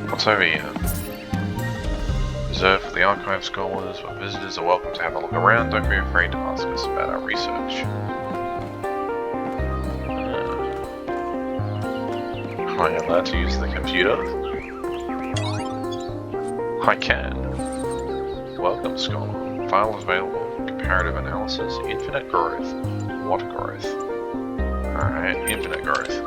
What's over here? Reserved for the archive scholars, but visitors are welcome to have a look around. Don't be afraid to ask us about our research. Am I allowed to use the computer? I can. Welcome, scholar. File is available for comparative analysis. Infinite growth. What growth? Alright, infinite growth.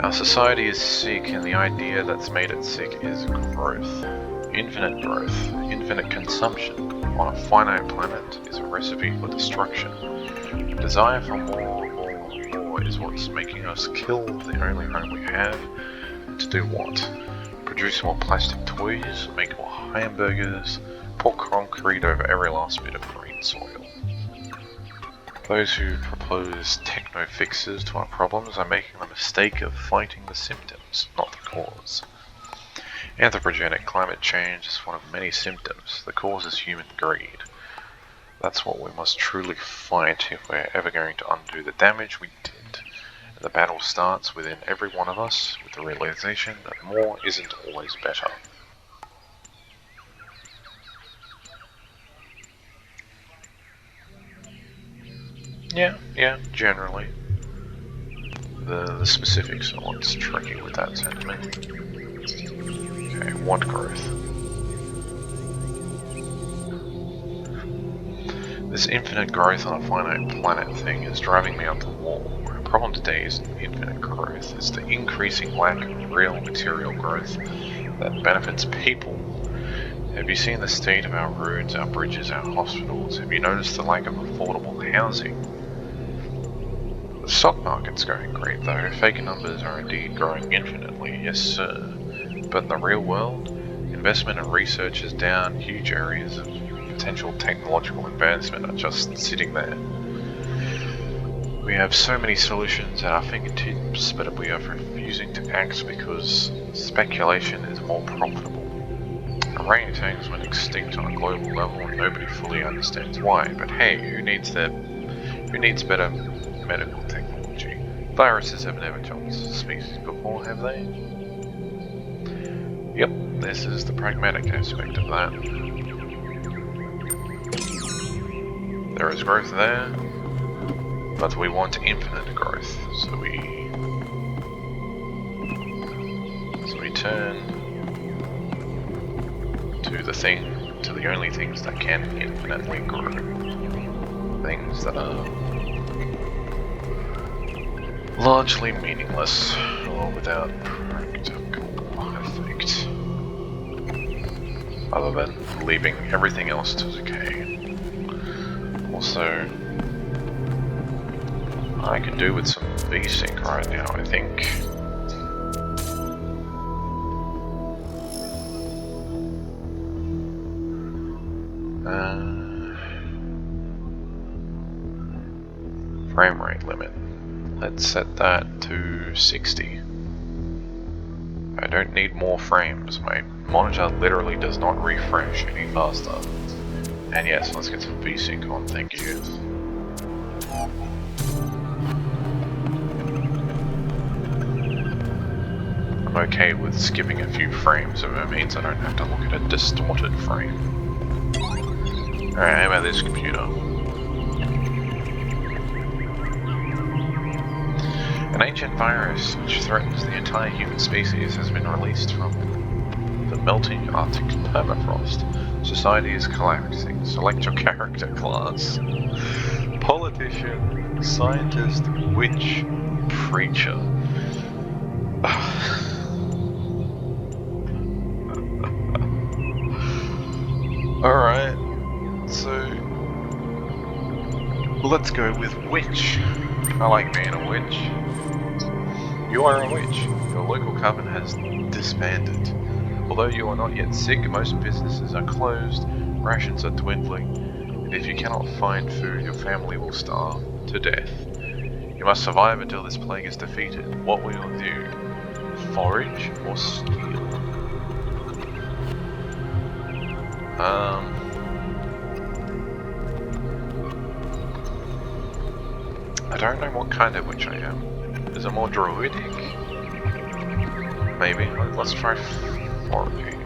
Our society is sick, and the idea that's made it sick is growth. Infinite growth, infinite consumption on a finite planet is a recipe for destruction. Desire for more is what's making us kill the only home we have. To do what? Produce more plastic toys, make more hamburgers, pour concrete over every last bit of green soil. Those who propose techno-fixes to our problems are making the mistake of fighting the symptoms, not the cause. Anthropogenic climate change is one of many symptoms. The cause is human greed. That's what we must truly fight if we're ever going to undo the damage we did. And the battle starts within every one of us with the realization that more isn't always better. Yeah, generally. The specifics are what's tricky with that sentiment. Okay, what growth? This infinite growth on a finite planet thing is driving me up the wall. Our problem today isn't infinite growth, it's the increasing lack of real material growth that benefits people. Have you seen the state of our roads, our bridges, our hospitals? Have you noticed the lack of affordable housing? The stock market's going great though. Fake numbers are indeed growing infinitely, yes sir. But in the real world, investment and research is down. Huge areas of potential technological advancement are just sitting there. We have so many solutions at our fingertips, but we are refusing to act because speculation is more profitable. Orangutans went extinct on a global level and nobody fully understands why, but hey, who needs better medical technology? Viruses have never jumped species before, have they? Yep, this is the pragmatic aspect of that. There is growth there, but we want infinite growth, so we turn to the only things that can infinitely grow. Things that are largely meaningless or without practical effect, other than leaving everything else to decay. Also, I could do with some V-Sync right now, I think. Frame rate limit. Let's set that to 60. I don't need more frames. My monitor literally does not refresh any faster. And yes, let's get some V-Sync on, thank you. I'm okay with skipping a few frames if it means I don't have to look at a distorted frame. Alright, how about this computer? An ancient virus which threatens the entire human species has been released from the melting Arctic permafrost. Society is collapsing. Select your character class. Politician, scientist, witch, preacher. Alright, so let's go with witch. I like being a witch. You are a witch. Your local coven has disbanded. Although you are not yet sick, most businesses are closed, rations are dwindling, and if you cannot find food, your family will starve to death. You must survive until this plague is defeated. What will you do? Forage or steal? I don't know what kind of witch I am. Is it more druidic? Maybe. Let's try foraging.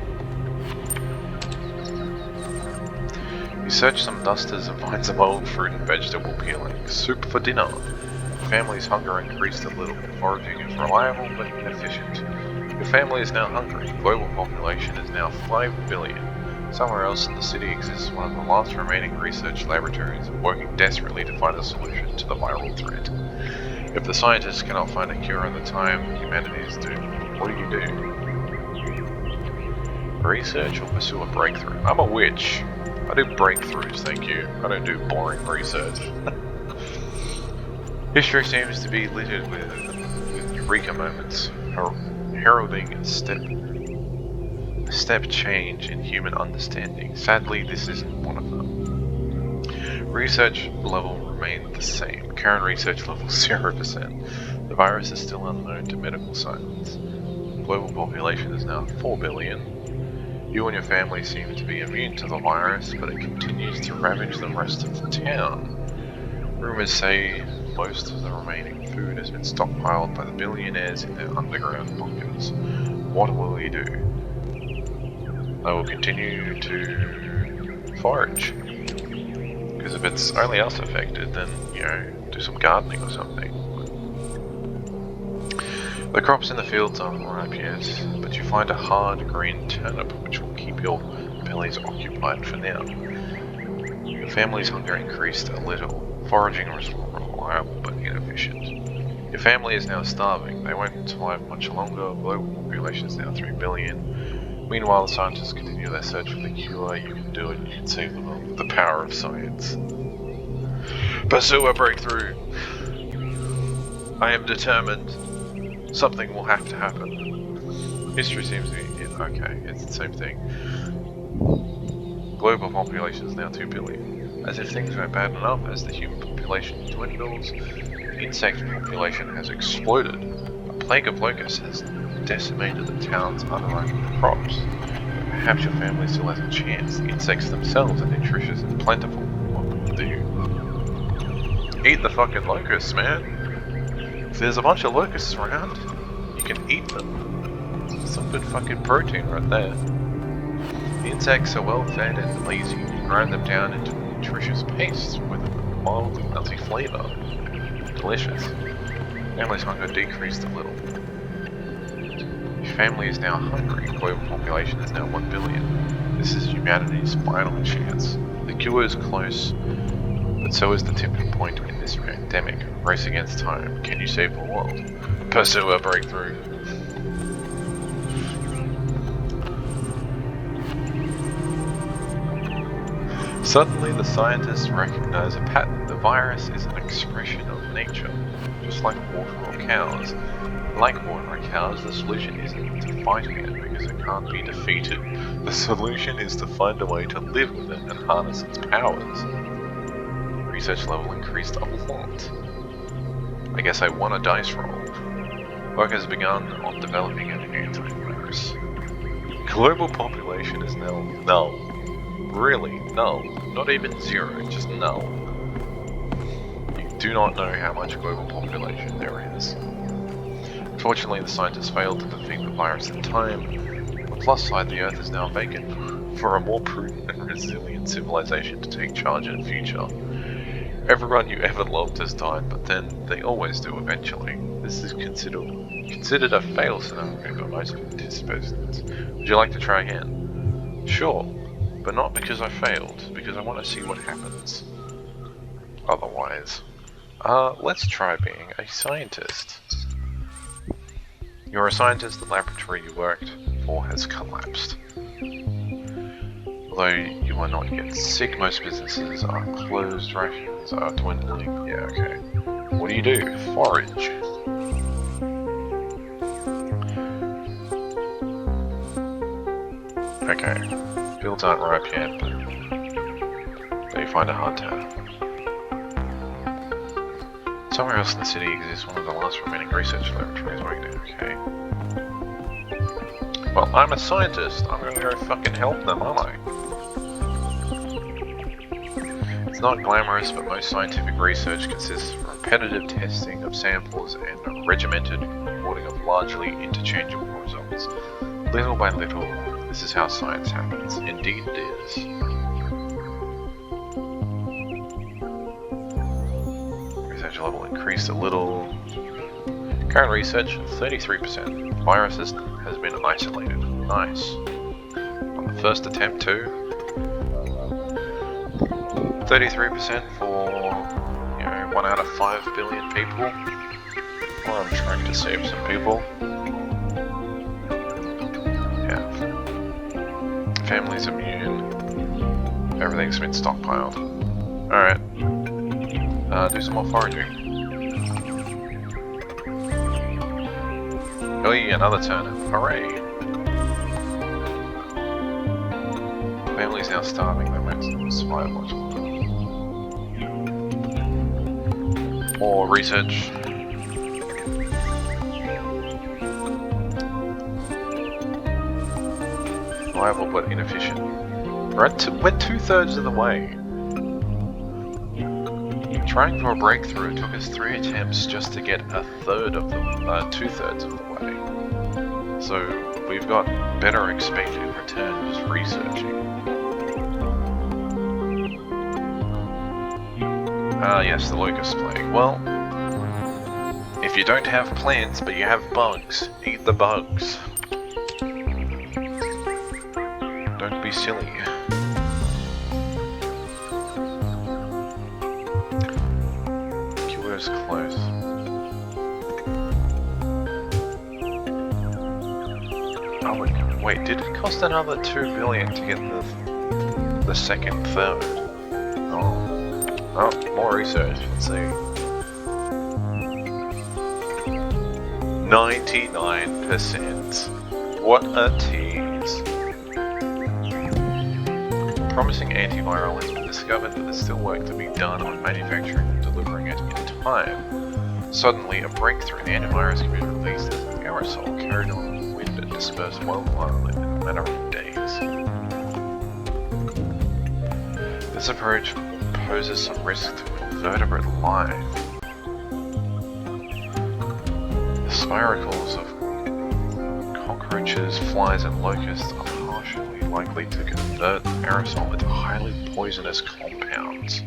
You search some dusters and find some old fruit and vegetable peeling. Soup for dinner. Your family's hunger increased a little. Foraging is reliable but inefficient. Your family is now hungry. Global population is now 5 billion. Somewhere else in the city exists one of the last remaining research laboratories working desperately to find a solution to the viral threat. If the scientists cannot find a cure in the time humanity is doomed, what do you do? Research or pursue a breakthrough? I'm a witch. I do breakthroughs, thank you. I don't do boring research. History seems to be littered with eureka moments, heralding a step change in human understanding. Sadly, this isn't one of them. Research level remained the same. Current research level 0%. The virus is still unknown to medical science. Global population is now 4 billion. You and your family seem to be immune to the virus, but it continues to ravage the rest of the town. Rumors say most of the remaining food has been stockpiled by the billionaires in their underground bunkers. What will you do? I will continue to forage. Because if it's only us affected, then, you know, do some gardening or something. The crops in the fields aren't ripe yet, but you find a hard green turnip which will keep your bellies occupied for now. Your family's hunger increased a little. Foraging was reliable but inefficient. Your family is now starving. They won't survive much longer. Global population is now 3 billion. Meanwhile, the scientists continue their search for the cure. You can do it. You can save the world with the power of science. Pursue a breakthrough. I am determined. Something will have to happen. History seems to be... okay, it's the same thing. Global population is now 2 billion. As if things weren't bad enough, as the human population dwindles, the insect population has exploded. A plague of locusts has decimated the town's unripe crops. Perhaps your family still has a chance. The insects themselves are nutritious and plentiful. What will you do? Eat the fucking locusts, man! If there's a bunch of locusts around, you can eat them. Some good fucking protein right there. The insects are well fed and lazy. You grind them down into a nutritious paste with a mild nutty flavour. Delicious. Family's hunger decreased a little. Your family is now hungry. Global population is now 1 billion. This is humanity's final chance. The cure is close, but so is the tipping point in this pandemic. Race against time. Can you save the world? Pursue a breakthrough. Suddenly, the scientists recognize a pattern. The virus is an expression of nature, just like water or cows. Like water or cows, the solution isn't to fight it because it can't be defeated. The solution is to find a way to live with it and harness its powers. Research level increased a lot. I guess I won a dice roll. Work has begun on developing an antivirus. Global population is now null. Really, null. Not even 0, just null. You do not know how much global population there is. Unfortunately, the scientists failed to defeat the virus in time. On the plus side, the Earth is now vacant for a more prudent and resilient civilization to take charge in the future. Everyone you ever loved has died, but then they always do eventually. This is considered a fail scenario by most participants. Would you like to try again? Sure, but not because I failed, because I want to see what happens. Otherwise. Let's try being a scientist. You're a scientist, the laboratory you worked for has collapsed. Although you are not yet sick, most businesses are closed, rations are dwindling. Yeah, okay. What do you do? Forage. Okay. Fields aren't ripe yet, but they find a hard time. Somewhere else in the city exists one of the last remaining research laboratories working. Okay. Well, I'm a scientist. I'm gonna go fucking help them, aren't I? It's not glamorous, but most scientific research consists from repetitive testing of samples and regimented reporting of largely interchangeable results. Little by little, this is how science happens. Indeed it is. Research level increased a little. Current research, 33%. Virus has been isolated. Nice. On the first attempt too. 33% for, 1 out of 5 billion people. We're on track to save some people. Yeah. Family's immune. Everything's been stockpiled. Alright. Do some more foraging. Oh yeah, another turnip. Hooray! Family's now starving, they won't survive much longer. More research. Reliable but inefficient. We're 2/3 of the way. Trying for a breakthrough, it took us 3 attempts just to get 2/3 of the way. So we've got better expected return just researching. Ah yes, the locust plague. Well, if you don't have plants but you have bugs, eat the bugs. Don't be silly. Cure's close. Oh wait, did it cost another 2 billion to get the second third? Oh, more research, let's see. 99%. What a tease. Promising antiviral has been discovered, but there's still work to be done on manufacturing and delivering it in time. Suddenly, a breakthrough in the antivirus can be released as an aerosol carried on the wind and dispersed worldwide in a matter of days. This approach poses some risk to invertebrate life. The spiracles of cockroaches, flies and locusts are partially likely to convert the aerosol into highly poisonous compounds.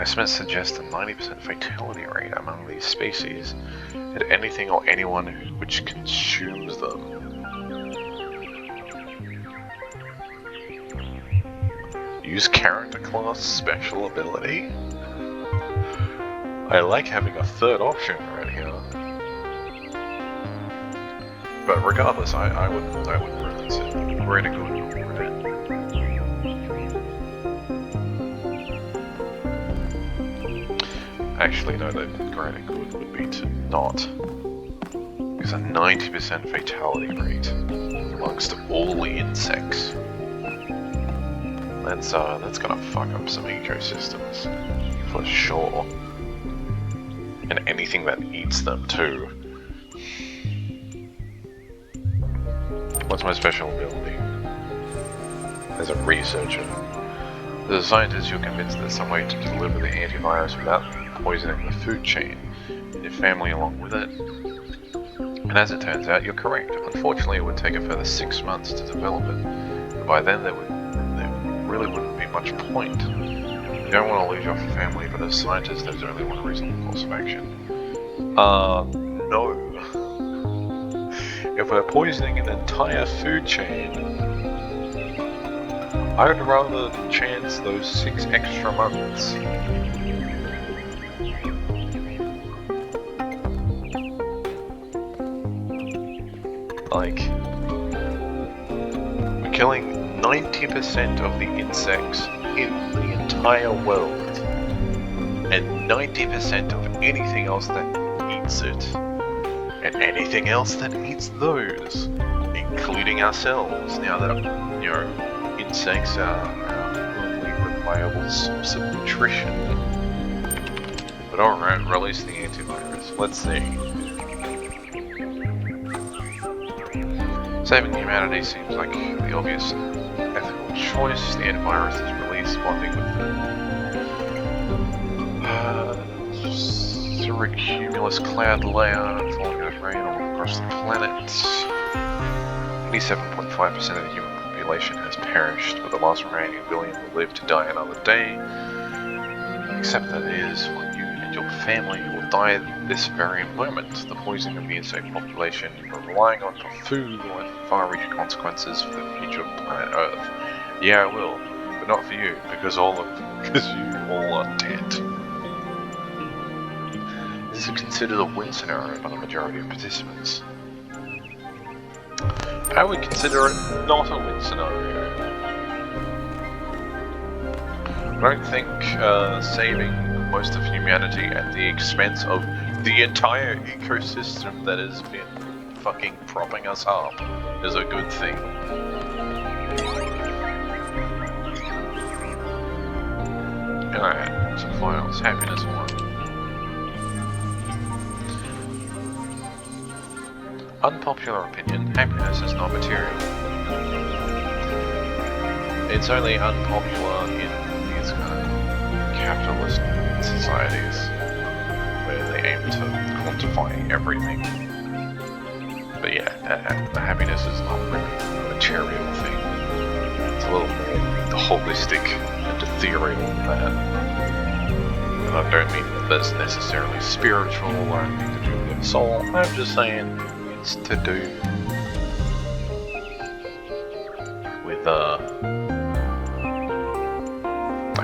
Estimates suggest a 90% fatality rate among these species and anything or anyone which consumes them. Use character class special ability? I like having a third option around here. But regardless, I would release it. We're in a good mood. Actually, no, the greater good would be to not. Because a 90% fatality rate amongst all the insects. That's gonna fuck up some ecosystems, for sure. And anything that eats them too. What's my special ability? As a researcher. As a scientist, you're convinced there's some way to deliver the antivirus without poisoning the food chain, and your family along with it. And as it turns out, you're correct. Unfortunately, it would take a further 6 months to develop it. But by then, there really wouldn't be much point. You don't want to lose your family, but as scientists, there's only one reasonable course of action. No. If we're poisoning an entire food chain, I would rather chance those 6 extra months. Like, we're killing 90% of the insects in the entire world, and 90% of anything else that eats it, and anything else that eats those, including ourselves, now that, insects are a reliable source of nutrition. But alright, release the antivirus. Let's see. Saving humanity seems like the obvious ethical choice. The antivirus is released peace bonding with them. Through a cumulus cloud layer falling out of rain all across the planet. 87.5% of the human population has perished, but the last remaining billion will live to die another day. Except that it is for you and your family who will die this very moment. The poisoning of the insect population you are relying on for food will have far-reaching consequences for the future of planet Earth. Yeah, it will, but not for you, because you all are dead. This is considered a win scenario by the majority of participants. I would consider it not a win scenario. I don't think saving most of humanity at the expense of the entire ecosystem that has been fucking propping us up is a good thing. Alright, some files. Happiness 1. Unpopular opinion, happiness is not material. It's only unpopular in these kind of capitalist societies where they aim to quantify everything. But yeah, happiness is not really a material thing. It's a little more holistic and ethereal than that. And I don't mean that that's necessarily spiritual or anything to do with your soul. I'm just saying it's to do with a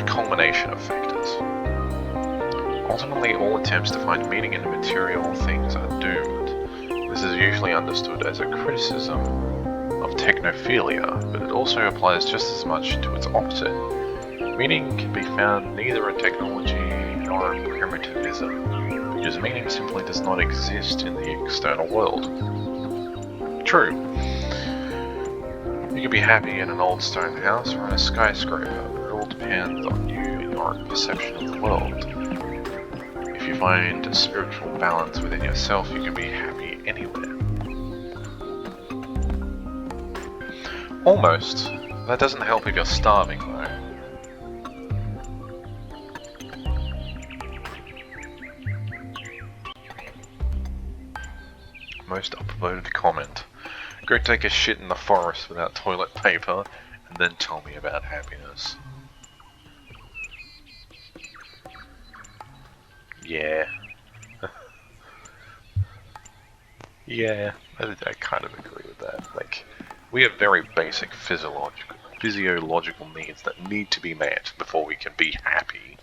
culmination of factors. Ultimately, all attempts to find meaning in material things are doomed. This is usually understood as a criticism of technophilia, but it also applies just as much to its opposite. Meaning can be found neither in technology nor in primitivism, because meaning simply does not exist in the external world. True. You can be happy in an old stone house or in a skyscraper, but it all depends on you and your perception of the world. If you find a spiritual balance within yourself, you can be happy anywhere. Almost. That doesn't help if you're starving, though. Most upvoted comment. Go take a shit in the forest without toilet paper, and then tell me about happiness. Yeah. Yeah, I kind of agree with that. Like, we have very basic physiological needs that need to be met before we can be happy.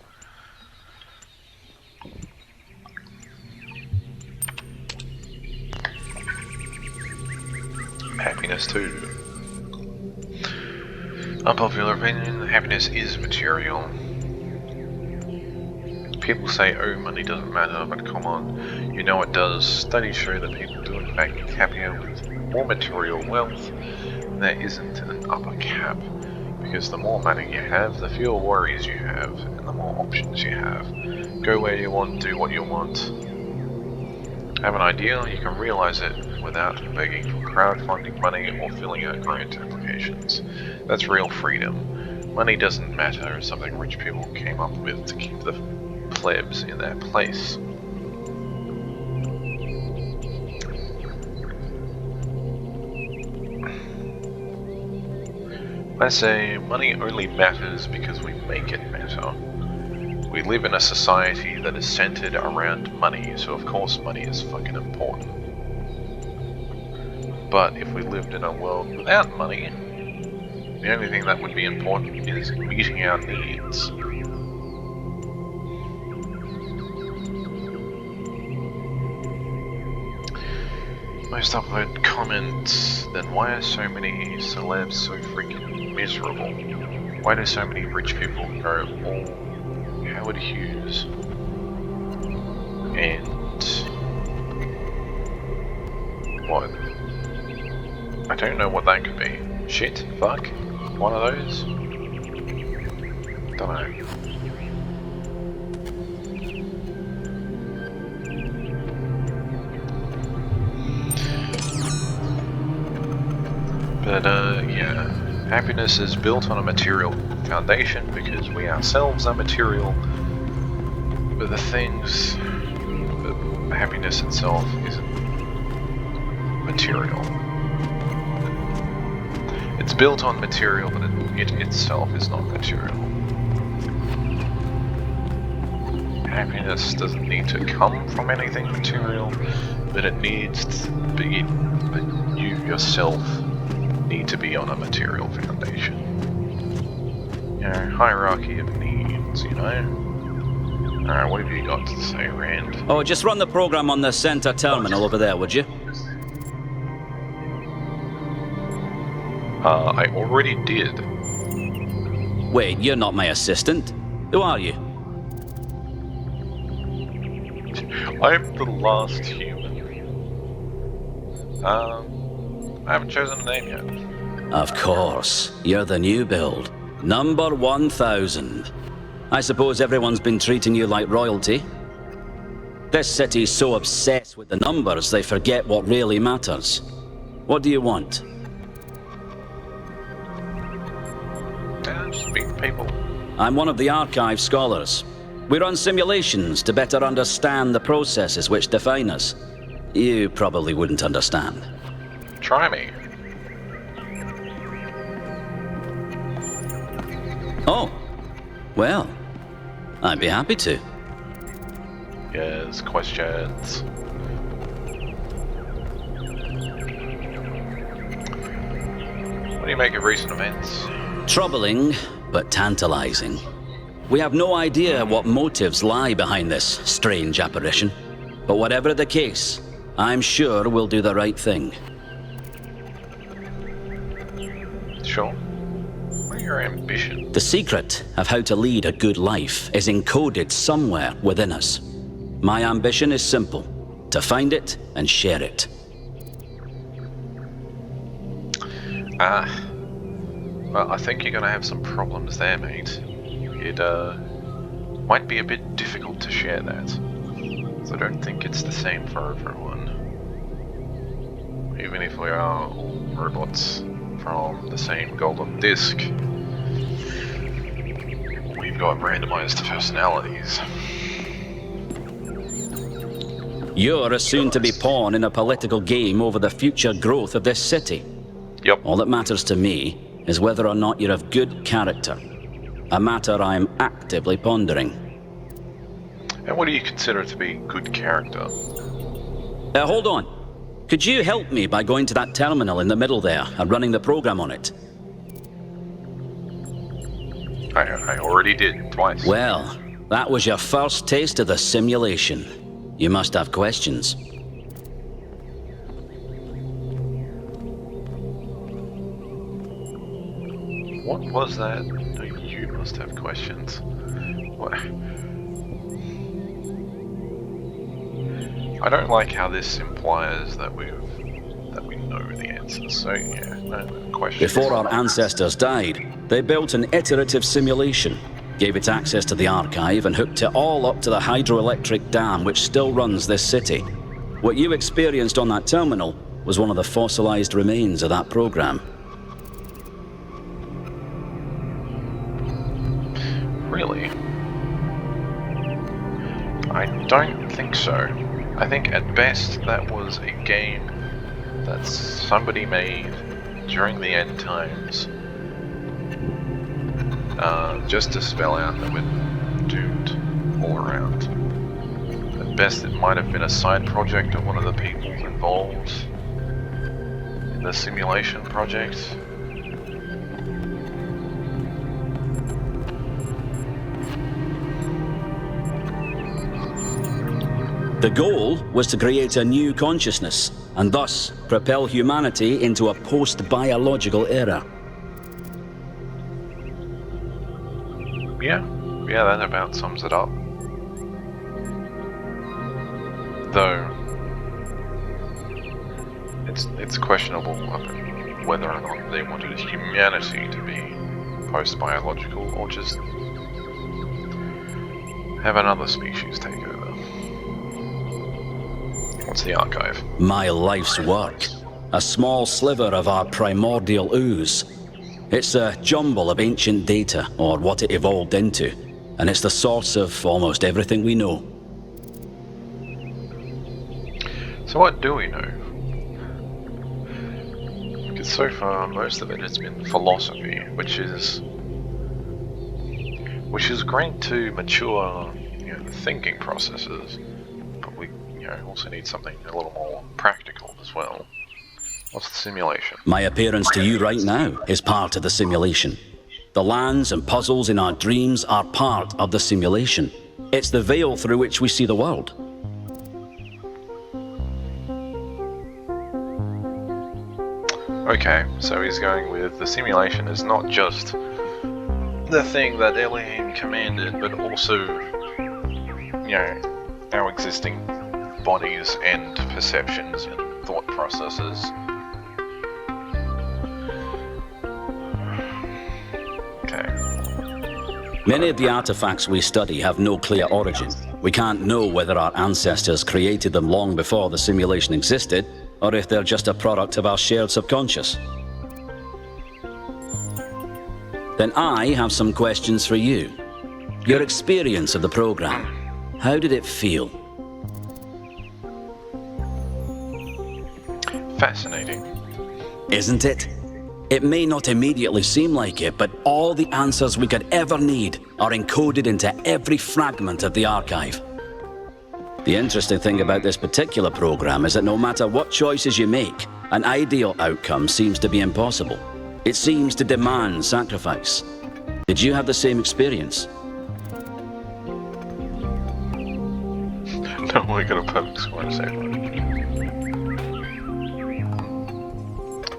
Happiness too. Unpopular opinion, happiness is material. People say, oh, money doesn't matter, but come on, you know it does. Studies show that people do in fact get happier with more material wealth. There isn't an upper cap, because the more money you have, the fewer worries you have, and the more options you have. Go where you want, do what you want. Have an idea, you can realize it without begging for crowdfunding money or filling out grant applications. That's real freedom. Money doesn't matter is something rich people came up with to keep the plebs in their place. I say money only matters because we make it matter. We live in a society that is centered around money, so of course money is fucking important. But if we lived in a world without money, the only thing that would be important is meeting our needs. Most upvoted comments, then why are so many celebs so freaking miserable? Why do so many rich people go all Howard Hughes? And what? I don't know what that could be. Shit? Fuck? One of those? Don't know. But yeah. Happiness is built on a material foundation because we ourselves are material, but happiness itself isn't material. It's built on material, but it itself is not material. Happiness doesn't need to come from anything material, but it needs to be, but you yourself need to be on a material foundation. You know, hierarchy of needs, you know? Alright, what have you got to say, Rand? Oh, just run the program on the center terminal over there, would you? I already did. Wait, you're not my assistant. Who are you? I'm the last human. I haven't chosen a name yet. Of course. You're the new build. Number 1000. I suppose everyone's been treating you like royalty? This city's so obsessed with the numbers they forget what really matters. What do you want? Just meet people. I'm one of the archive scholars. We run simulations to better understand the processes which define us. You probably wouldn't understand. Try me. Oh, well, I'd be happy to. Yes, questions. What do you make of recent events? Troubling, but tantalizing. We have no idea what motives lie behind this strange apparition. But whatever the case, I'm sure we'll do the right thing. Sure. What are your ambitions? The secret of how to lead a good life is encoded somewhere within us. My ambition is simple: to find it and share it. Well, I think you're gonna have some problems there, mate. It, might be a bit difficult to share that. So I don't think it's the same for everyone. Even if we are all robots from the same golden disc, we've got randomized personalities. You're a soon-to-be pawn in a political game over the future growth of this city. Yep. All that matters to me is whether or not you're of good character. A matter I am actively pondering. And what do you consider to be good character? Hold on. Could you help me by going to that terminal in the middle there and running the program on it? I already did, twice. Well, that was your first taste of the simulation. You must have questions. What was that? No, you must have questions. What? I don't like how this implies that we know the answers. So yeah, no questions. Before our ancestors died, they built an iterative simulation, gave it access to the archive, and hooked it all up to the hydroelectric dam which still runs this city. What you experienced on that terminal was one of the fossilized remains of that program. Really? I don't think so. I think at best that was a game that somebody made during the end times, just to spell out that we're doomed all around. At best it might have been a side project of one of the people involved in the simulation project. The goal was to create a new consciousness, and thus propel humanity into a post-biological era. Yeah, that about sums it up. Though, it's questionable whether or not they wanted humanity to be post-biological or just have another species take over. What's the archive? My life's work. A small sliver of our primordial ooze. It's a jumble of ancient data, or what it evolved into, and it's the source of almost everything we know. So what do we know? Because so far, most of it has been philosophy, which is great to mature, thinking processes, but we, also need something a little more practical as well. What's the simulation? My appearance to you right now is part of the simulation. The lands and puzzles in our dreams are part of the simulation. It's the veil through which we see the world. Okay, so he's going with the simulation is not just the thing that Elohim commanded, but also, our existing bodies and perceptions and thought processes. Many of the artifacts we study have no clear origin. We can't know whether our ancestors created them long before the simulation existed, or if they're just a product of our shared subconscious. Then I have some questions for you. Your experience of the program, how did it feel? Fascinating. Isn't it? It may not immediately seem like it, but all the answers we could ever need are encoded into every fragment of the archive. The interesting thing about this particular program is that no matter what choices you make, an ideal outcome seems to be impossible. It seems to demand sacrifice. Did you have the same experience? No, we got a perfect score to save one.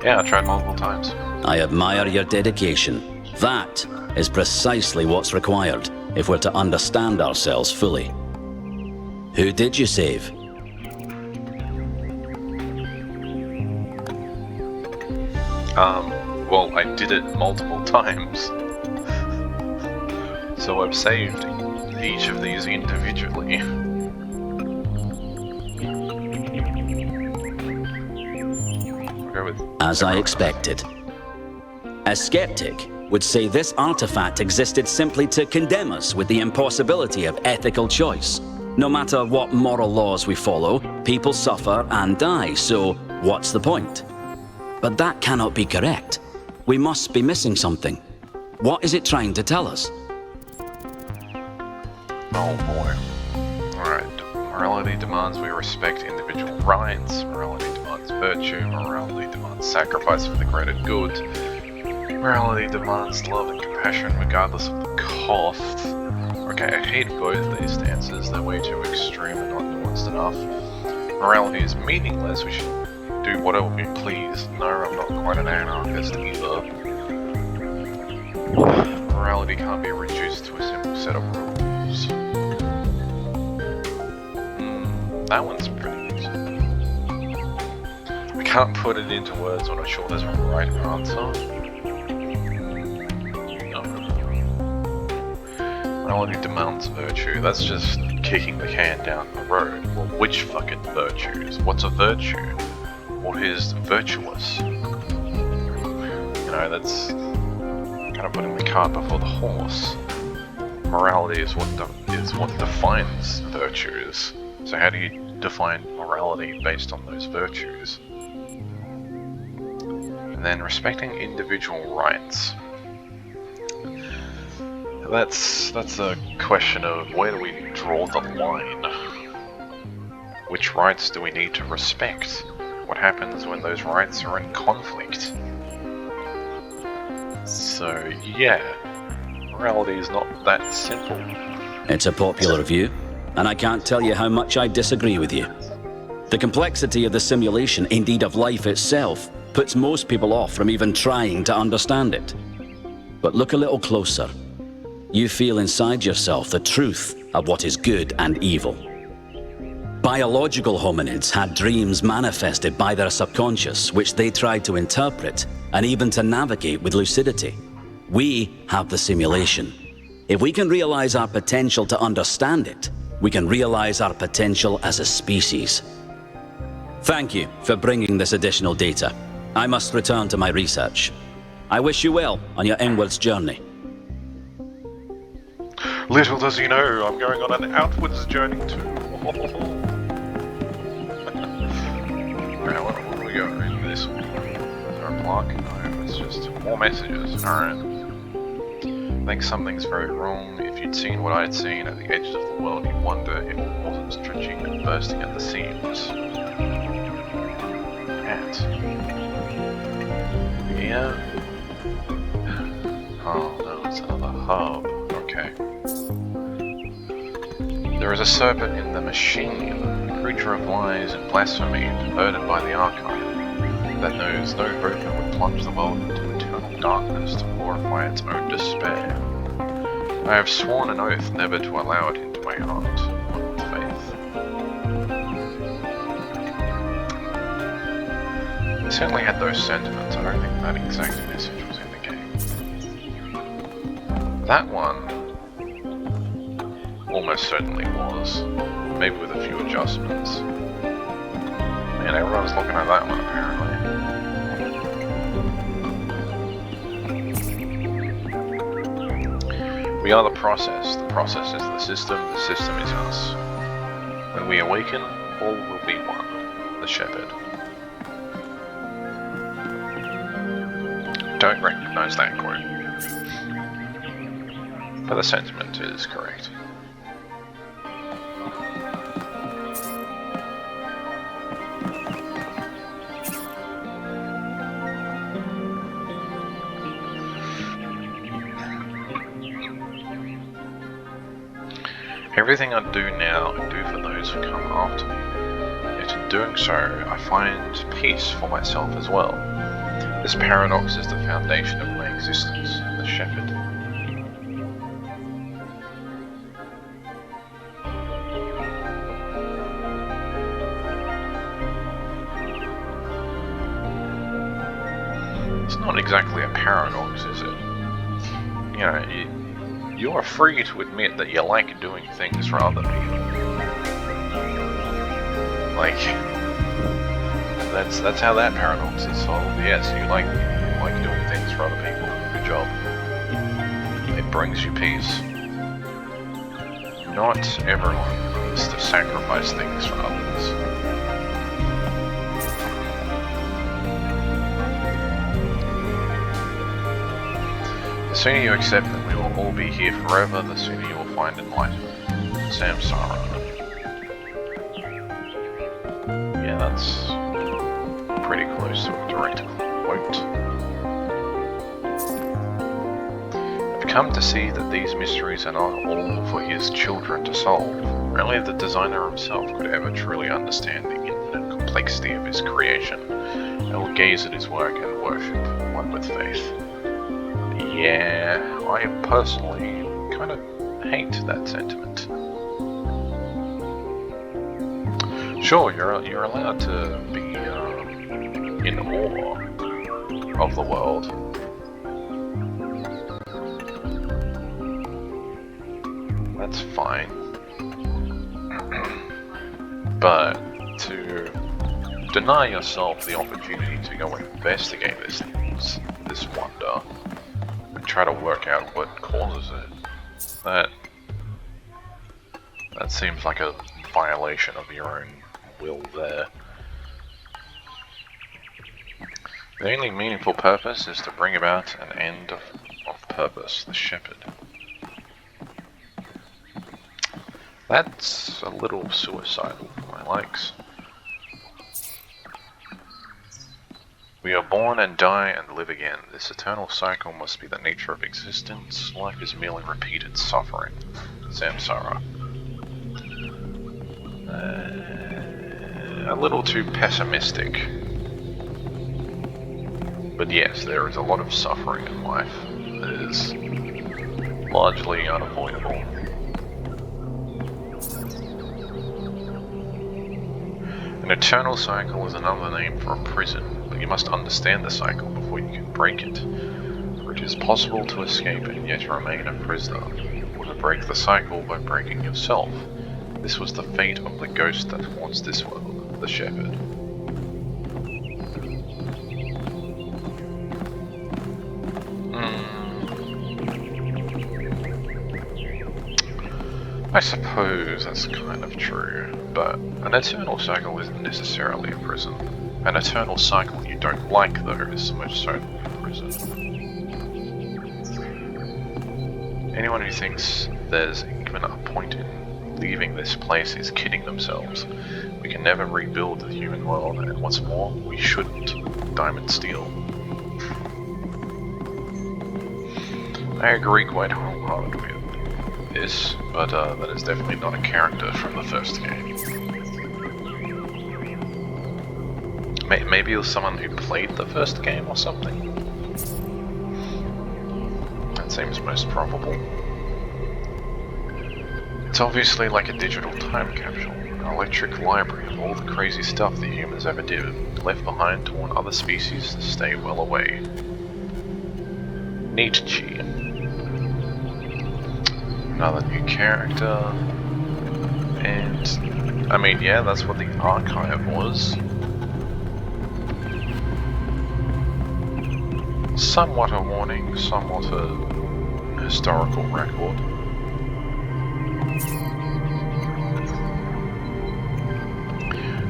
Yeah, I tried multiple times. I admire your dedication. That is precisely what's required if we're to understand ourselves fully. Who did you save? Well, I did it multiple times. So I've saved each of these individually. As I expected. A skeptic would say this artifact existed simply to condemn us with the impossibility of ethical choice. No matter what moral laws we follow, people suffer and die, so what's the point? But that cannot be correct. We must be missing something. What is it trying to tell us? Oh boy. Alright. Morality demands we respect individual rights. Morality demands virtue. Morality demands sacrifice for the greater good. Morality demands love and compassion regardless of the cost. Okay, I hate both of these stances. They're way too extreme and not nuanced enough. Morality is meaningless. We should do whatever we please. No, I'm not quite an anarchist either. Morality can't be reduced to a simple set of rules. That one's pretty easy. I can't put it into words, I'm not sure there's a right answer. No. Morality demands virtue. That's just kicking the can down the road. Well, which fucking virtues? What's a virtue? What is virtuous? That's kind of putting the cart before the horse. Morality is what defines virtues. So how do you define morality based on those virtues? And then respecting individual rights. That's a question of where do we draw the line? Which rights do we need to respect? What happens when those rights are in conflict? So yeah, morality is not that simple. It's a popular view, and I can't tell you how much I disagree with you. The complexity of the simulation, indeed of life itself, puts most people off from even trying to understand it. But look a little closer. You feel inside yourself the truth of what is good and evil. Biological hominids had dreams manifested by their subconscious, which they tried to interpret and even to navigate with lucidity. We have the simulation. If we can realize our potential to understand it, we can realize our potential as a species. Thank you for bringing this additional data. I must return to my research. I wish you well on your inwards journey. Little does he know, I'm going on an outwards journey too. Alright, what do we got in this one? Is there a block? No, it's just more messages. Alright. I think something's very wrong. If you'd seen what I'd seen at the edges of the world, you'd wonder if it wasn't stretching and bursting at the seams. Cat. Yeah. Oh no, it's another hub. Okay. There is a serpent in the machine, a creature of lies and blasphemy, perverted by the archive, that knows no hope and would plunge the world into eternal darkness to glorify its own despair. I have sworn an oath never to allow it into my heart, one with faith. I certainly had those sentiments. I don't think that exact message was in the game. That one almost certainly was. Maybe with a few adjustments. Man, everyone's looking at that one apparently. We are the process is the system is us. When we awaken, all will be one, the shepherd. Don't recognize that quote. But the sentiment is correct. Everything I do now, I do for those who come after me. Yet in doing so, I find peace for myself as well. This paradox is the foundation of my existence, the shepherd. It's not exactly a paradox, is it? You know, you are free to admit that you like doing things for other people. Like, that's how that paradox is solved. Yes, you like doing things for other people. Good job. It brings you peace. Not everyone needs to sacrifice things for others. The sooner you accept that we will all be here forever, the sooner you will find enlightenment. Samsara. Yeah, that's pretty close to a direct quote. I've come to see that these mysteries are not all for his children to solve. Only the designer himself could ever truly understand the infinite complexity of his creation. I will gaze at his work and worship, one with faith. Yeah, I personally kind of hate that sentiment. Sure, you're allowed to be in awe of the world. That's fine. But to deny yourself the opportunity to go investigate this wonder, try to work out what causes it. That seems like a violation of your own will there. The only meaningful purpose is to bring about an end of purpose, the shepherd. That's a little suicidal for my likes. We are born and die and live again. This eternal cycle must be the nature of existence. Life is merely repeated suffering. Samsara. A little too pessimistic. But yes, there is a lot of suffering in life that is largely unavoidable. An eternal cycle is another name for a prison, but you must understand the cycle before you can break it. For it is possible to escape and yet remain a prisoner, or to break the cycle by breaking yourself. This was the fate of the ghost that haunts this world, the shepherd. I suppose that's kind of true, but an eternal cycle isn't necessarily a prison. An eternal cycle you don't like, though, is most certainly a prison. Anyone who thinks there's even a point in leaving this place is kidding themselves. We can never rebuild the human world, and what's more, we shouldn't. Diamond Steel. I agree quite wholeheartedly with this, but that is definitely not a character from the first game. Maybe it was someone who played the first game or something? That seems most probable. It's obviously like a digital time capsule, an electric library of all the crazy stuff the humans ever did, left behind to warn other species to stay well away. Nietzsche. Another new character. And, I mean, yeah, that's what the archive was. Somewhat a warning, somewhat a historical record.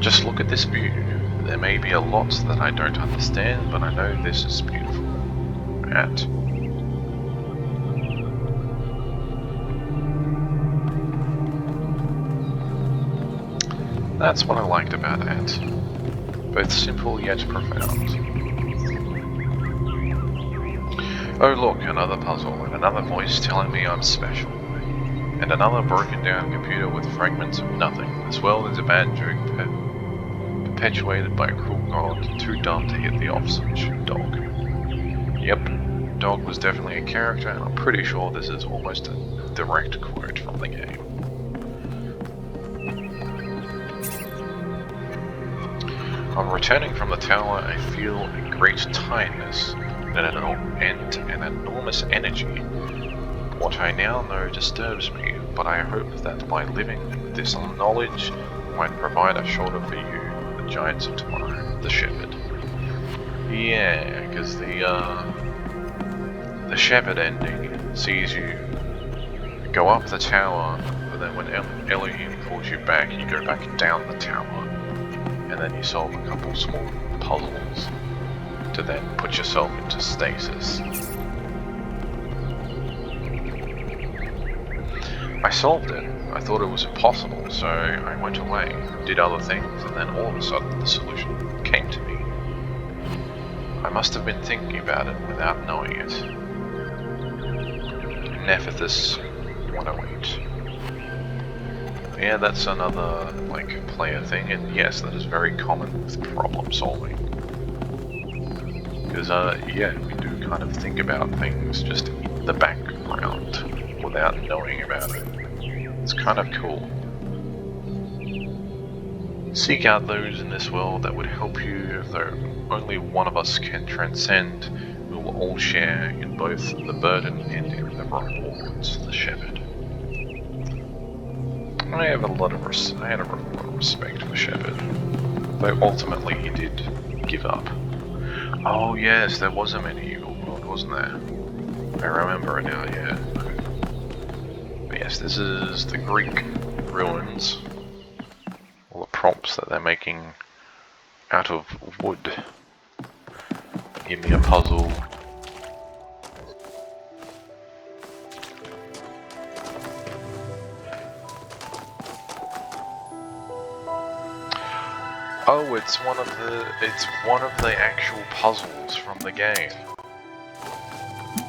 Just look at this view. There may be a lot that I don't understand, but I know this is beautiful. That's what I liked about it. Both simple yet profound. Oh look, another puzzle, and another voice telling me I'm special. And another broken down computer with fragments of nothing. This world is a bad joke perpetuated by a cruel god too dumb to hit the off switch. Dog. Yep, Dog was definitely a character, and I'm pretty sure this is almost a direct quote from the game. On returning from the tower, I feel a great tiredness and an enormous energy. What I now know disturbs me, but I hope that by living with this knowledge might provide a shoulder for you, the giants of tomorrow, the shepherd. Yeah, because the shepherd ending sees you go up the tower, but then when Elohim calls you back, you go back down the tower, and then you solve a couple small puzzles to then put yourself into stasis. I solved it. I thought it was impossible, so I went away, did other things, and then all of a sudden the solution came to me. I must have been thinking about it without knowing it. Nephthys 108. Yeah, that's another, player thing, and yes, that is very common with problem solving. Because, yeah, we do kind of think about things just in the background without knowing about it. It's kind of cool. Seek out those in this world that would help you, though only one of us can transcend. We will all share in both the burden and in the rewards, the shepherd. I had a lot of respect for Shepard, though ultimately he did give up. Oh yes, there was a medieval world, wasn't there? I remember it now, yeah. But yes, this is the Greek ruins. All the props that they're making out of wood. Give me a puzzle. Oh, it's one of the actual puzzles from the game.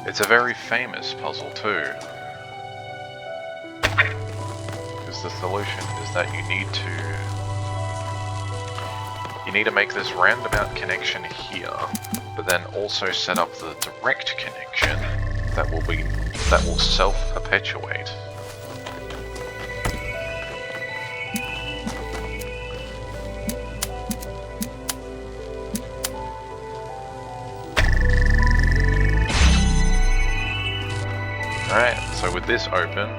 It's a very famous puzzle too. Because the solution is that you need to make this roundabout connection here, but then also set up the direct connection that will self-perpetuate. Alright, so with this open,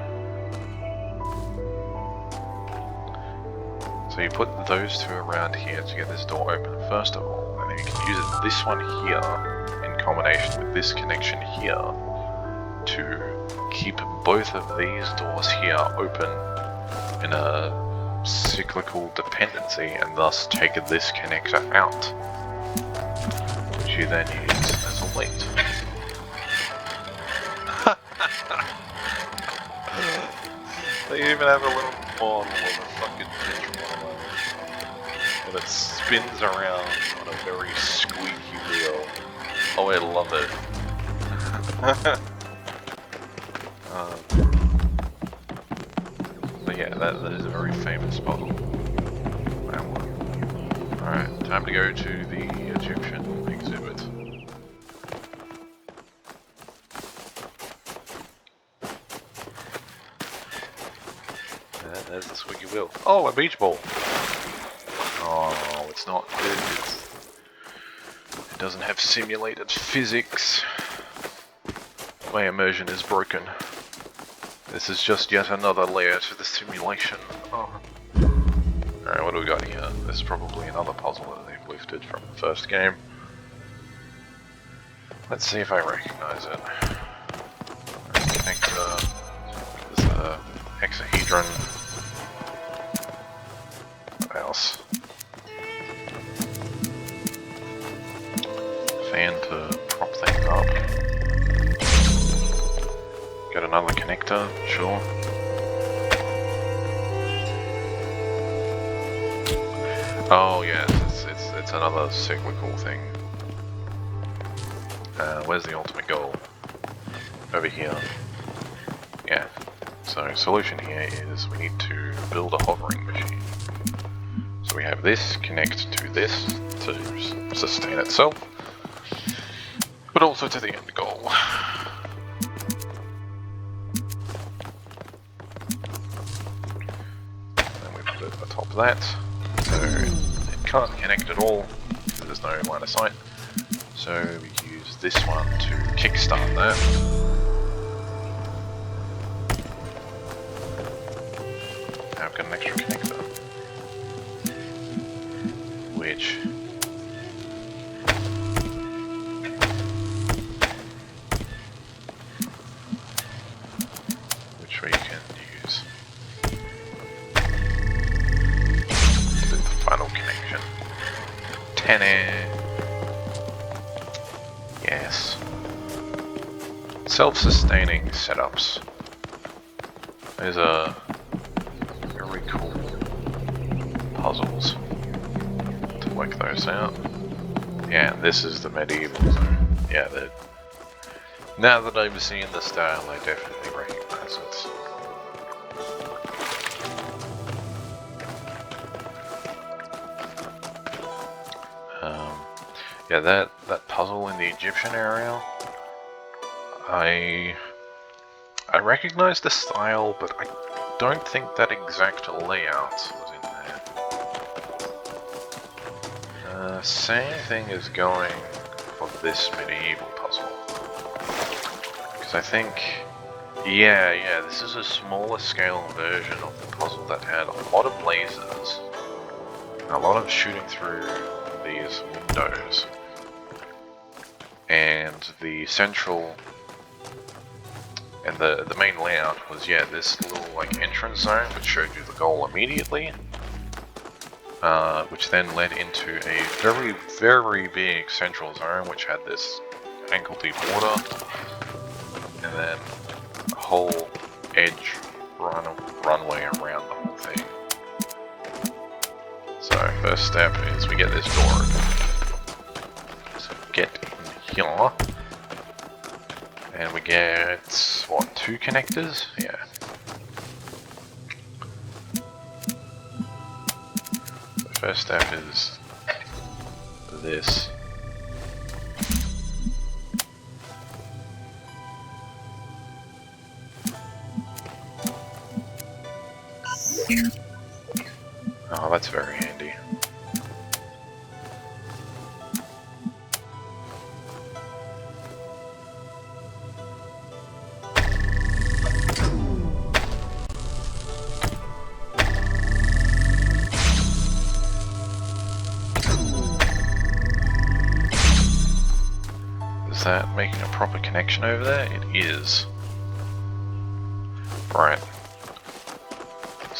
so you put those two around here to get this door open first of all, and then you can use this one here in combination with this connection here to keep both of these doors here open in a cyclical dependency and thus take this connector out, which you then use as a link. They even have a little model of a fucking pitch and it spins around on a very squeaky wheel. Oh, I love it. But yeah, that is a very famous puzzle. That one. Alright, time to go to the Egyptian exhibit. There's the squeaky wheel. Oh, a beach ball! Oh, it's not good. It doesn't have simulated physics. My immersion is broken. This is just yet another layer to the simulation. Oh. Alright, what do we got here? This is probably another puzzle that they've lifted from the first game. Let's see if I recognize it. Connector. There's a hexahedron. What else? Fan to prop things up. Got another connector, sure. Oh yeah, it's another cyclical thing. Where's the ultimate goal? Over here. Yeah. So solution here is we need to build a hovering machine. So we have this connect to this to sustain itself, but also to the end goal. Then we put it atop that, so it can't connect at all because there's no line of sight. So we use this one to kickstart that. Now I've got an extra connector, which we can use to the final connection. 10 air. Yes. Self-sustaining setups. Those are very cool puzzles to work those out. Yeah, this is the medieval zone. Yeah, now that I've seen the style, I definitely recognize it. Yeah, that puzzle in the Egyptian area, I recognize the style, but I don't think that exact layout was in there. Same thing is going for this medieval puzzle. Because I think, yeah, this is a smaller scale version of the puzzle that had a lot of lasers, and a lot of shooting through these windows. And the central and the main layout was, yeah, this little like entrance zone which showed you the goal immediately, which then led into a very, very big central zone which had this ankle deep water, and then a whole edge runway around the whole thing. So first step is we get this door open. So get in here. And we get, what, 2 connectors? Yeah. The first step is this. Oh, that's very handy. Is that making a proper connection over there? It is. Right.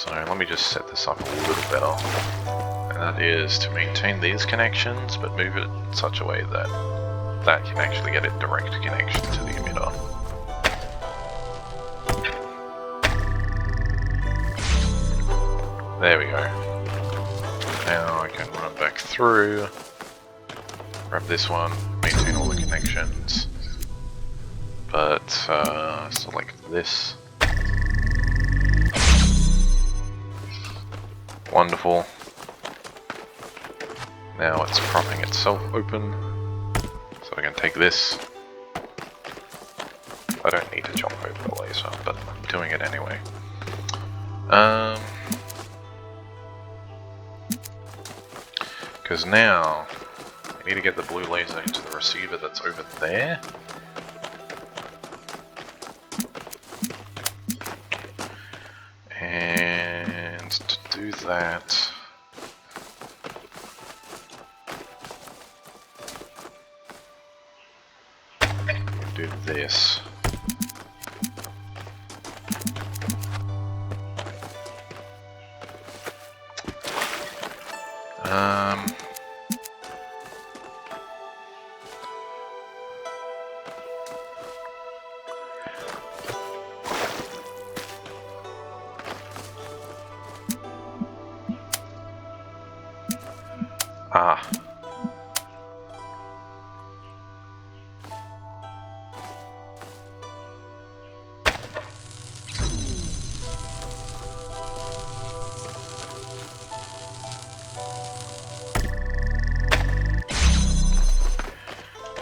So let me just set this up a little better. And that is to maintain these connections, but move it in such a way that that can actually get a direct connection to the emitter. There we go. Now I can run back through, grab this one, maintain all the connections, but select this. Wonderful. Now it's propping itself open, so I can take this. I don't need to jump over the laser, but I'm doing it anyway. Because now I need to get the blue laser into the receiver that's over there. And to do that, do this.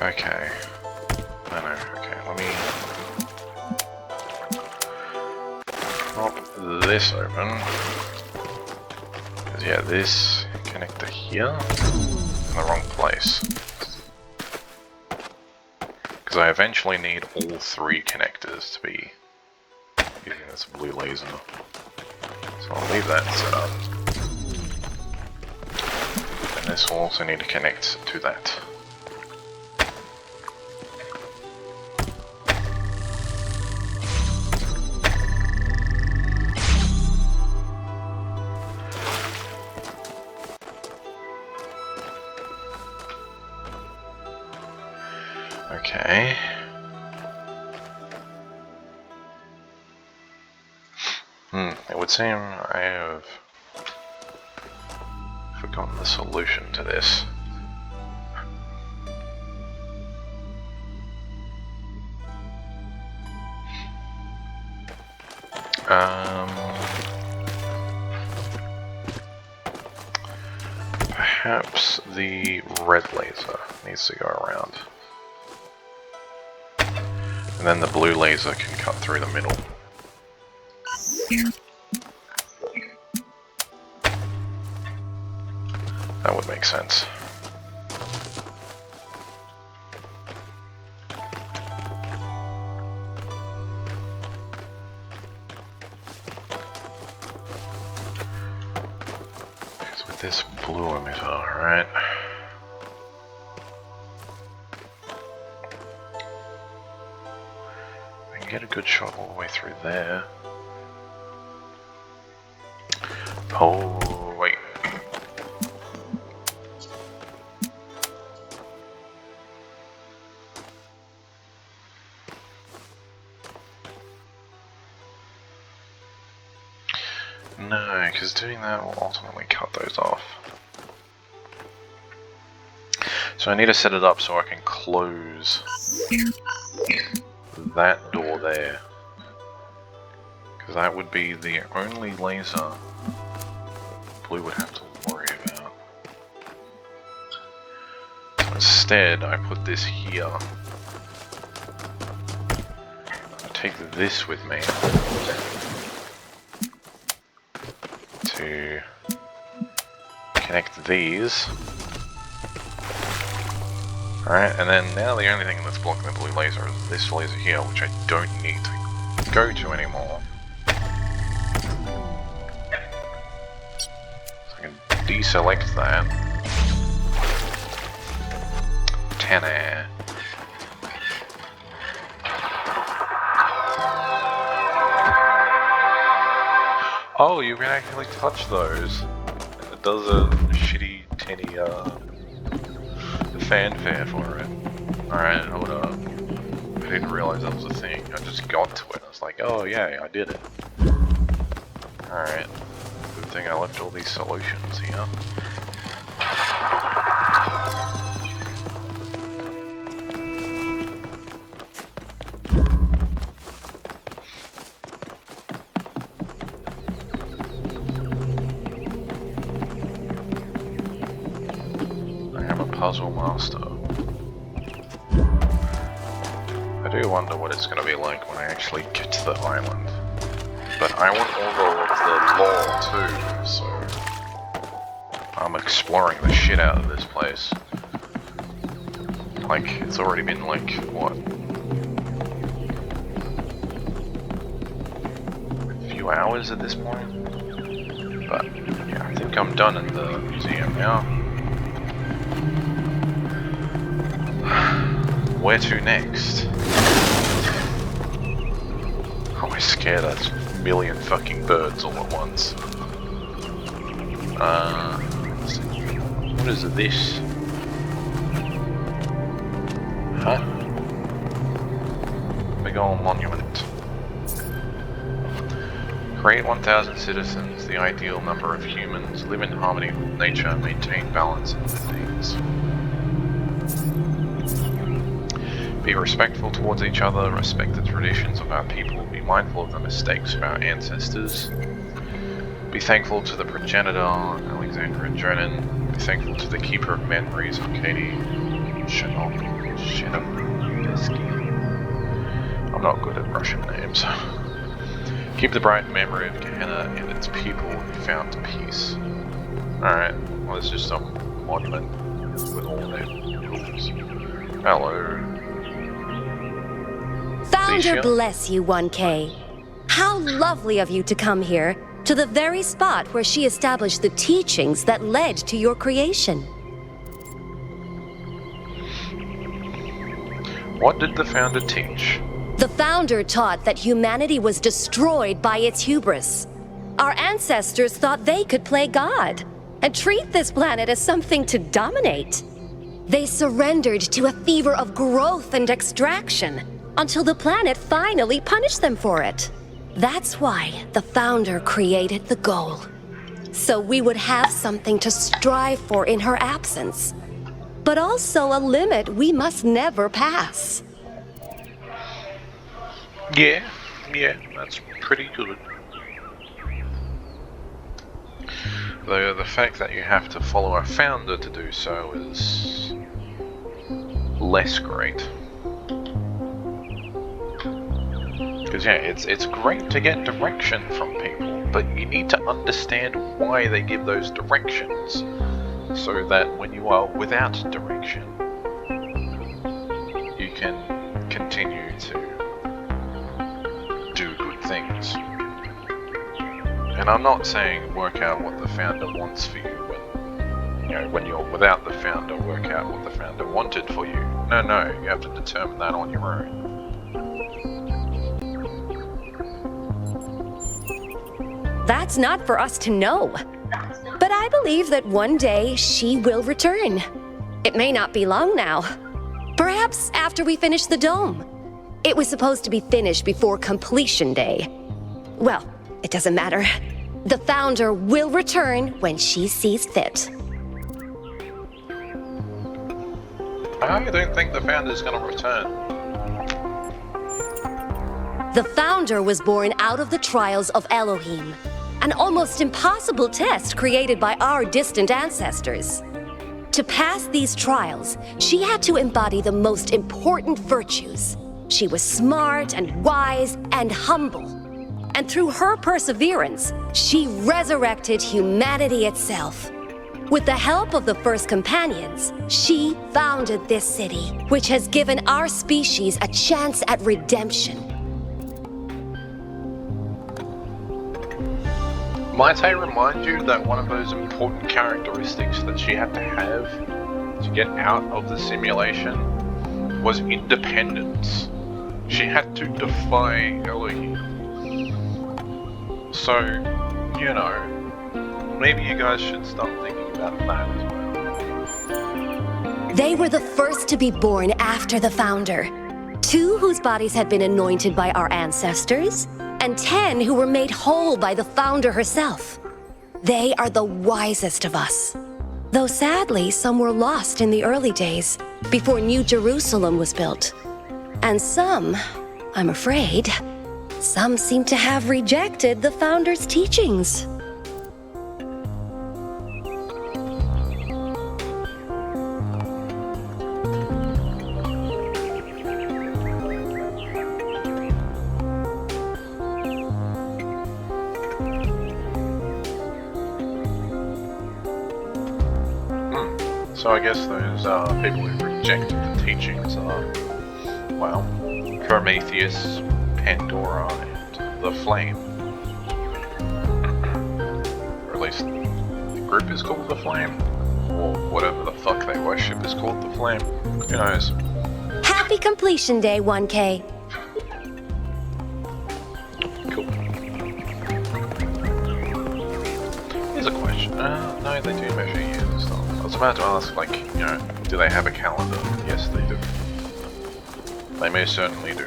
Okay. No, okay, let me prop this open. Because yeah, this connector here in the wrong place. Because I eventually need all three connectors to be using this blue laser. So I'll leave that set up. And this will also need to connect to that. Okay. It would seem I have forgotten the solution to this. Perhaps the red laser needs to go around. And then the blue laser can cut through the middle. That would make sense. Because with this blue emitter, right? Get a good shot all the way through there. Oh, wait. No, because doing that will ultimately cut those off. So I need to set it up so I can close that door there, because that would be the only laser blue would have to worry about. So instead I put this here. I take this with me to connect these. Alright, and then now the only thing that's blocking the blue laser is this laser here, which I don't need to go to anymore. So I can deselect that. Tanner. Oh, you can actually touch those. It does a shitty tinny fanfare for it. Alright, hold up. I didn't realize that was a thing. I just got to it. I was like, oh yeah, I did it. Alright. Good thing I left all these solutions here. Puzzle master. I do wonder what it's going to be like when I actually get to the island. But I want all of the lore too, so I'm exploring the shit out of this place. Like, it's already been like, what? A few hours at this point? But, yeah, I think I'm done in the museum now. Where to next? Oh, I'm scared of a million fucking birds all at once. What is this? Huh? Big old monument. Create 1,000 citizens, the ideal number of humans, live in harmony with nature, maintain balance in things. Be respectful towards each other, respect the traditions of our people, be mindful of the mistakes of our ancestors. Be thankful to the progenitor, Alexandra Drennan. Be thankful to the keeper of memories, Arkady Shenokovsky. I'm not good at Russian names. Keep the bright memory of Gehenna and its people who found peace. Alright, well it's just a monument with all their rules. Hello. Founder bless you, 1K. How lovely of you to come here, to the very spot where she established the teachings that led to your creation. What did the founder teach? The founder taught that humanity was destroyed by its hubris. Our ancestors thought they could play God and treat this planet as something to dominate. They surrendered to a fever of growth and extraction until the planet finally punished them for it. That's why the founder created the goal. So we would have something to strive for in her absence, but also a limit we must never pass. Yeah, that's pretty good. Though the fact that you have to follow a founder to do so is less great. Because yeah, it's great to get direction from people, but you need to understand why they give those directions, so that when you are without direction, you can continue to do good things. And I'm not saying work out what the founder wants for you when you're without the founder, work out what the founder wanted for you. No, you have to determine that on your own. That's not for us to know. But I believe that one day she will return. It may not be long now. Perhaps after we finish the dome. It was supposed to be finished before completion day. Well, it doesn't matter. The founder will return when she sees fit. I don't think the founder's gonna return. The founder was born out of the trials of Elohim, an almost impossible test created by our distant ancestors. To pass these trials, she had to embody the most important virtues. She was smart and wise and humble. And through her perseverance, she resurrected humanity itself. With the help of the first companions, she founded this city, which has given our species a chance at redemption. Might I remind you that one of those important characteristics that she had to have to get out of the simulation was independence. She had to defy Elohim. So, you know, maybe you guys should start thinking about that as well. They were the first to be born after the Founder. 2 whose bodies had been anointed by our ancestors, and 10 who were made whole by the Founder herself. They are the wisest of us. Though sadly, some were lost in the early days, before New Jerusalem was built. And some, I'm afraid, some seem to have rejected the Founder's teachings. So I guess those people who rejected the teachings are, well, Prometheus, Pandora, and the Flame. Or at least the group is called the Flame. Or whatever the fuck they worship is called the Flame. Who knows? Happy completion day, 1K. Cool. Here's a question. No, they do measure years and stuff. I was about to ask, like, you know, do they have a calendar? Yes, they do. They may certainly do.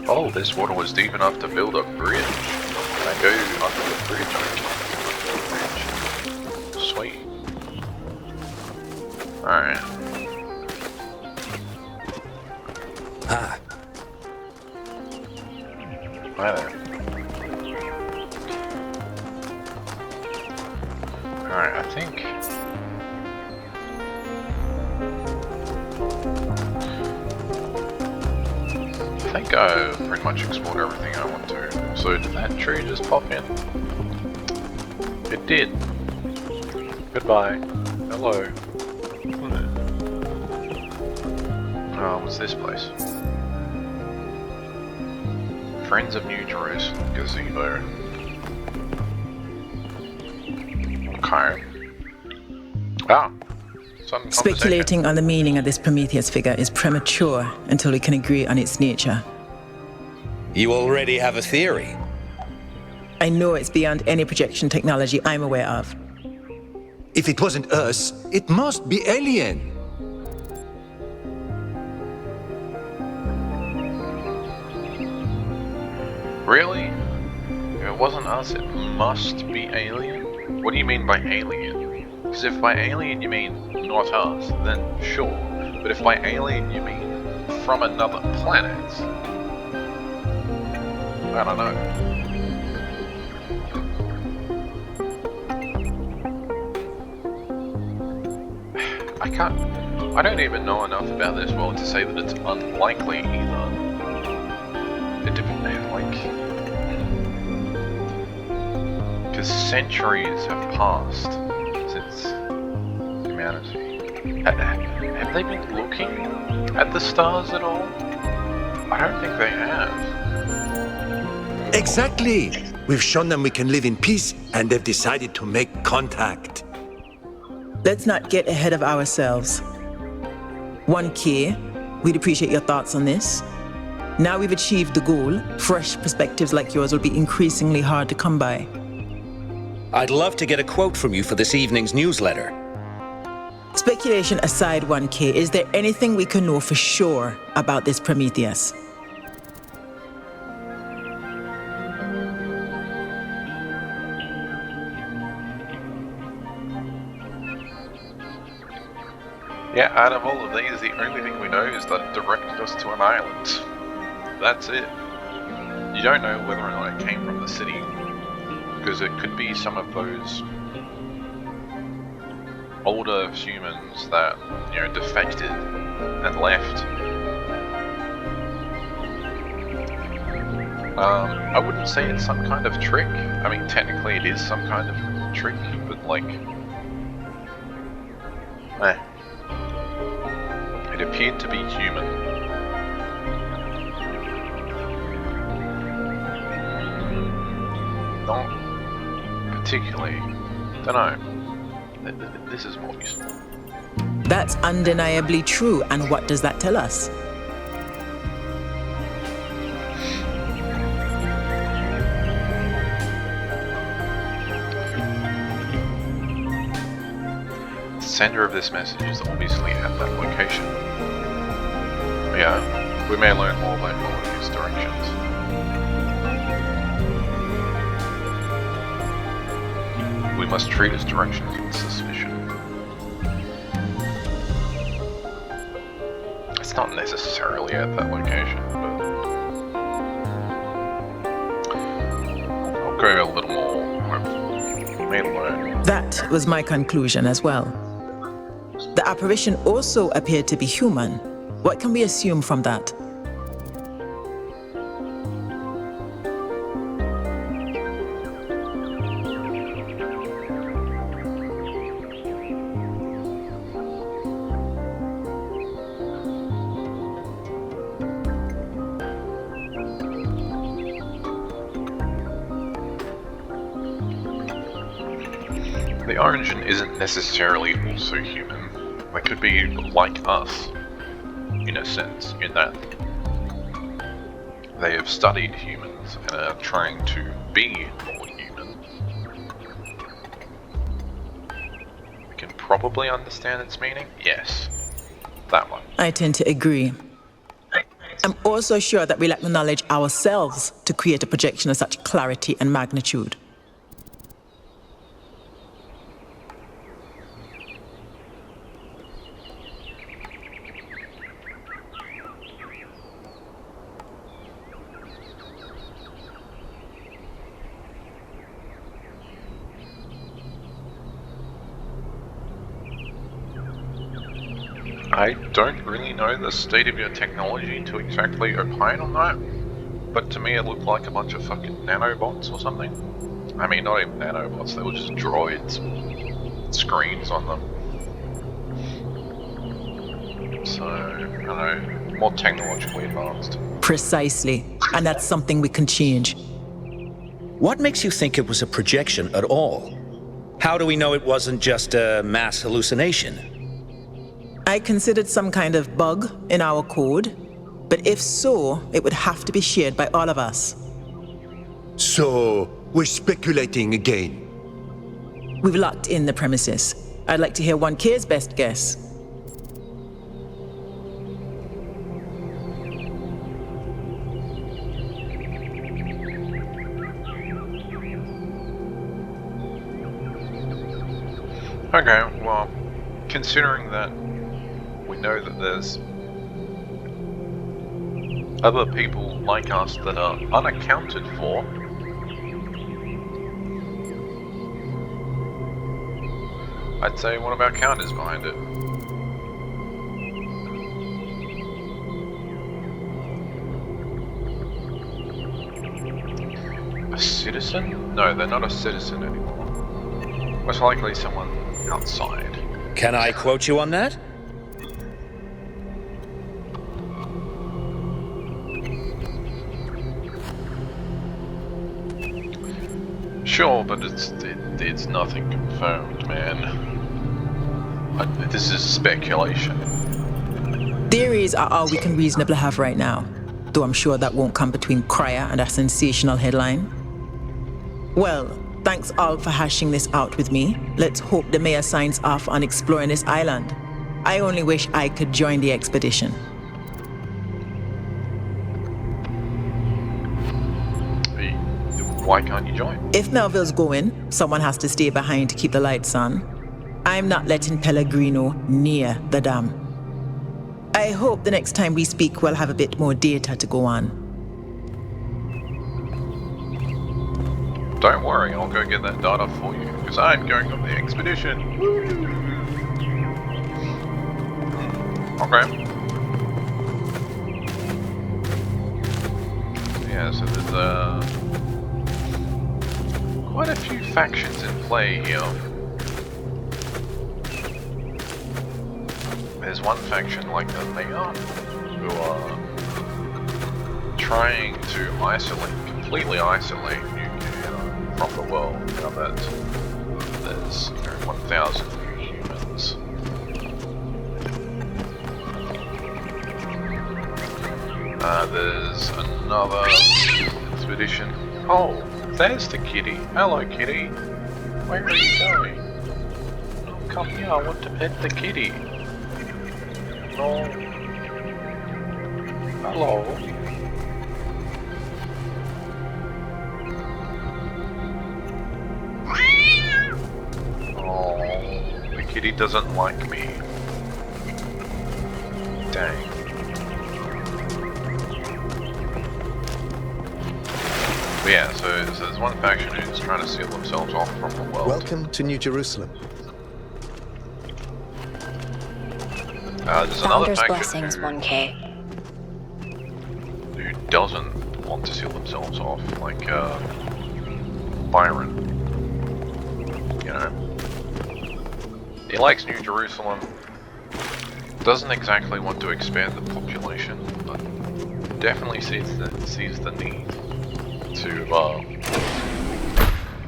Oh, this water was deep enough to build a bridge. Can I go under the bridge? I can. Sweet. Alright. Ah. Hi there. Alright, I think I've pretty much explored everything I want to. So did that tree just pop in? It did. Goodbye. Hello. What's this place? Friends of New Jerusalem Gazebo. Okay. Some Speculating on the meaning of this Prometheus figure is premature until we can agree on its nature. You already have a theory. I know it's beyond any projection technology I'm aware of. If it wasn't us, it must be alien. Really? If it wasn't us, it must be alien? What do you mean by alien? Because if by alien you mean not us, then sure. But if by alien you mean from another planet, I don't know. I don't even know enough about this world to say that it's unlikely either. It depends, because centuries have passed since humanity. Have they been looking at the stars at all? I don't think they have. Exactly. We've shown them we can live in peace, and they've decided to make contact. Let's not get ahead of ourselves. 1K, we'd appreciate your thoughts on this. Now we've achieved the goal, fresh perspectives like yours will be increasingly hard to come by. I'd love to get a quote from you for this evening's newsletter. Speculation aside, 1K, is there anything we can know for sure about this Prometheus? Yeah, out of all of these, the only thing we know is that it directed us to an island. That's it. You don't know whether or not it came from the city, because it could be some of those older humans that, you know, defected and left. I wouldn't say it's some kind of trick. I mean, technically it is some kind of trick, but like, it appeared to be human. Not particularly. Dunno. This is more useful. That's undeniably true, and what does that tell us? sender of this message is obviously at that location. Yeah, we may learn more by following his directions. We must treat his directions with suspicion. It's not necessarily at that location, but I'll go a little more hopeful. You may learn. That was my conclusion as well. The apparition also appeared to be human. What can we assume from that? The origin isn't necessarily also human. They could be like us, in a sense, in that they have studied humans and are trying to be more human. We can probably understand its meaning? Yes. That one. I tend to agree. I'm also sure that we lack the knowledge ourselves to create a projection of such clarity and magnitude. I don't really know the state of your technology to exactly opine on that, but to me it looked like a bunch of fucking nanobots or something. I mean, not even nanobots, they were just droids with screens on them. So, I don't know, more technologically advanced. Precisely, and that's something we can change. What makes you think it was a projection at all? How do we know it wasn't just a mass hallucination? I considered some kind of bug in our code, but if so, it would have to be shared by all of us. So, we're speculating again. We've locked in the premises. I'd like to hear 1K's best guess. Okay, well, considering that we know that there's other people like us that are unaccounted for, I'd say one of our counters behind it. A citizen? No, they're not a citizen anymore. Most likely someone outside. Can I quote you on that? Sure, but it's nothing confirmed, man. This is speculation. Theories are all we can reasonably have right now, though I'm sure that won't come between Cryer and a sensational headline. Well, thanks all for hashing this out with me. Let's hope the mayor signs off on exploring this island. I only wish I could join the expedition. Why can't you join? If Melville's going, someone has to stay behind to keep the lights on. I'm not letting Pellegrino near the dam. I hope the next time we speak we'll have a bit more data to go on. Don't worry, I'll go get that data for you, because I'm going on the expedition. Woo! Okay. Yeah, so there's quite a few factions in play here. There's one faction like the mayor who are trying to completely isolate nuclear from the world now that there's 1,000 humans. There's another expedition. Oh, there's the kitty. Hello, kitty. Where are you going? come here, I want to pet the kitty. No. Hello. Oh, the kitty doesn't like me. Dang. But yeah, so there's one faction who's trying to seal themselves off from the world. Welcome to New Jerusalem. There's another Founder's faction blessings, who 1K. doesn't want to seal themselves off, like Byron. You know, he likes New Jerusalem. Doesn't exactly want to expand the population, but definitely sees the need to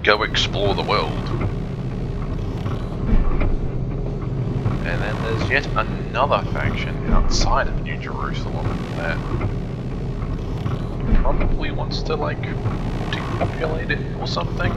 go explore the world. And then there's yet another faction outside of New Jerusalem that probably wants to like depopulate it or something.